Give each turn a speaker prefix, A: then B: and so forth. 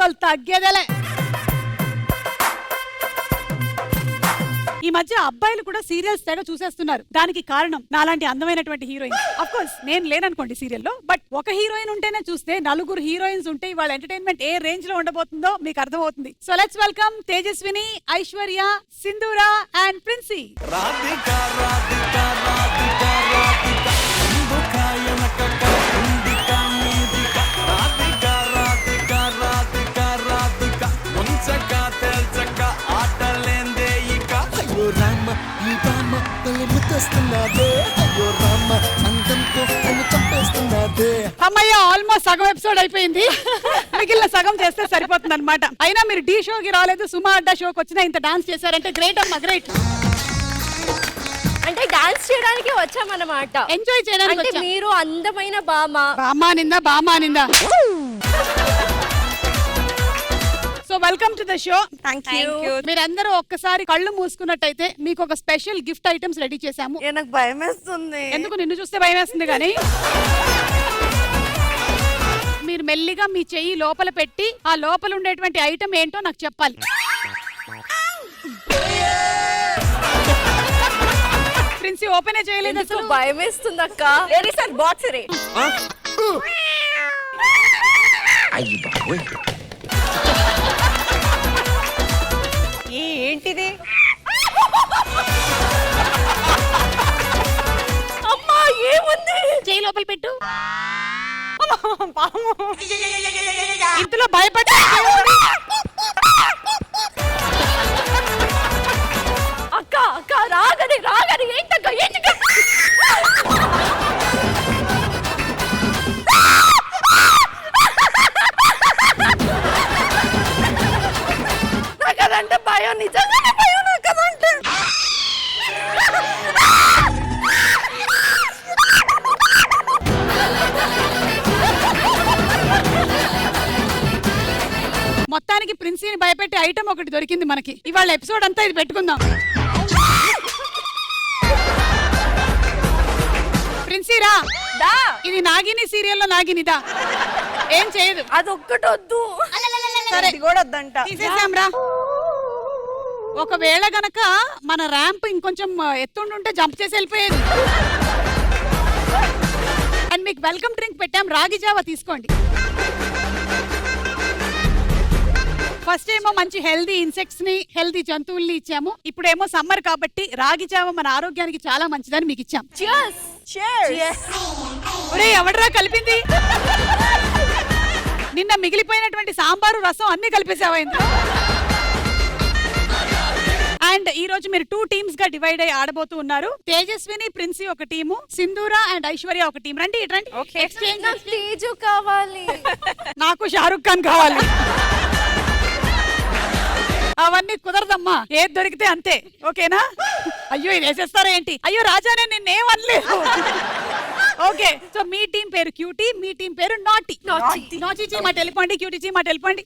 A: అస్సలు తగ్గేదేలే. ఈ మధ్య అబ్బాయిలు కూడా సీరియల్స్ తెగ చూసేస్తున్నారు. దానికి కారణం నాలాంటి అందమైనటువంటి హీరోయిన్. అఫ్ కోర్స్ నేను లేననుకోండి సీరియల్లో, బట్ ఒక హీరోయిన్ ఉంటేనే చూస్తే నలుగురు హీరోయిన్స్ ఉంటే వాళ్ళ ఎంటర్టైన్మెంట్ ఏ రేంజ్ లో ఉండబోతుందో మీకు అర్థమవుతుంది. So let's welcome Tejaswini, Aishwarya, సింధూర అండ్ ప్రిన్సీ. అమ్మయ్య, ఆల్మోస్ట్ సగం ఎపిసోడ్ అయిపోయింది. మిగిలిన సగం చేస్తే సరిపోతుంది అనమాట. అయినా మీరు డి షోకి రాలేదు, సుమా అడ్డా షోకి వచ్చినా ఇంత డాన్స్ చేశారంటే గ్రేట్ అమ్మా, గ్రేట్.
B: అంటే డాన్స్ చేయడానికి వచ్చామన్నమాట,
A: ఎంజాయ్ చేయడానికి.
B: మీరు అందమైన
A: బామానిందా. So welcome to the show.
B: Thank you.
A: మీరందరూ ఒక్కసారి కళ్ళు మూసుకున్నట్టయితే మీకు ఒక స్పెషల్ గిఫ్ట్ ఐటమ్స్ రెడీ చేశాము.
B: నాకు భయం వేస్తుంది.
A: ఎందుకు? నిన్ను చూస్తే భయం వేస్తుంది. కానీ మీరు మెల్లిగా మీ చెయ్యి లోపల పెట్టి ఆ లోపల ఉండేటువంటి ఐటమ్ ఏంటో నాకు చెప్పాలి. ప్రిన్సీ ఓపెన్ చేయలేదు అసలు.
B: భయం వేస్తుంది అక్క. ఏంటిది?
A: అమ్మా, ఏముంది? చెయ్యి లోపల పెట్టు. ఇంతలో భయపడ్డా.
B: అక్క అక్క రాగని ఏంటక్క? నాకు అదంటే భయం, నిజంగానే భయం నాకు అదంటే.
A: మొత్తానికి ప్రిన్సీని భయపెట్టే ఐటమ్ ఒకటి దొరికింది మనకి. ఇవాళ ఎపిసోడ్ అంతా ఇది పెట్టుకుందాం. ప్రిన్సీరా, ఇది నాగిని సీరియల్లో నాగినిదా? ఏం చేయదు.
B: అదొక్కటి వద్దు.
A: సరే,
B: కూడా వద్దంట.
A: తీసేసాంరా. ఒకవేళ గనక మన ర్యాంప్ ఇంకొంచెం ఎత్తుండుంటే జంప్ చేసి వెళ్ళిపోయేది. అండ్ మీకు వెల్కమ్ డ్రింక్ పెట్టాం, రాగి జావా తీసుకోండి. ఫస్ట్ ఏమో మంచి హెల్దీ ఇన్సెక్ట్స్ ని, హెల్దీ జంతువుల్ని ఇచ్చాము. ఇప్పుడేమో సమ్మర్ కాబట్టి రాగి జావ మన ఆరోగ్యానికి చాలా మంచిదని మీకు ఇచ్చాం. ఒరే, ఎవడరా కలిపింది? నిన్న మిగిలిపోయినటువంటి సాంబారు, రసం అన్ని కలిపేసావైంది. అండ్ ఈ రోజు మీరు 2 టీమ్స్ గా డివైడ్ అయ్యి ఆడబోతూ ఉన్నారు. తేజస్విని, ప్రిన్సీ ఒక టీము, సింధూర అండ్ ఐశ్వర్య ఒక టీం. రండి ఇట్రండి.
B: తేజు కావాలి.
A: నాకు షారుఖ్ ఖాన్ కావాలి. అవన్నీ కుదరదమ్మా, ఏది దొరికితే అంతే. ఓకేనా? అయ్యో, ఇది వేసేస్తారా ఏంటి? అయ్యో రాజానే, నిన్నేమనలేదు. ఓకే, సో మీ టీం పేరు క్యూటీ, మీ టీం పేరు నాటీ. నాటీ చీమాట వెళ్ళిపోండి, క్యూటీ చీమాట వెళ్ళిపోండి.